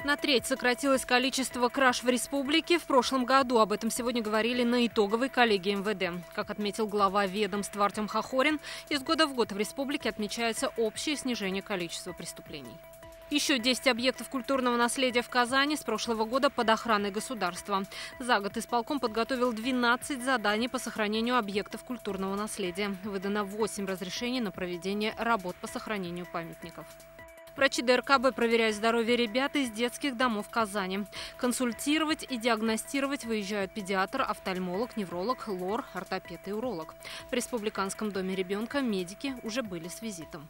На треть сократилось количество краж в республике. В прошлом году об этом сегодня говорили на итоговой коллегии МВД. Как отметил глава ведомства Артем Хохорин, из года в год в республике отмечается общее снижение количества преступлений. Еще 10 объектов культурного наследия в Казани с прошлого года под охраной государства. За год исполком подготовил 12 заданий по сохранению объектов культурного наследия. Выдано 8 разрешений на проведение работ по сохранению памятников. Врачи ДРКБ проверяют здоровье ребят из детских домов Казани. Консультировать и диагностировать выезжают педиатр, офтальмолог, невролог, лор, ортопед и уролог. В Республиканском доме ребенка медики уже были с визитом.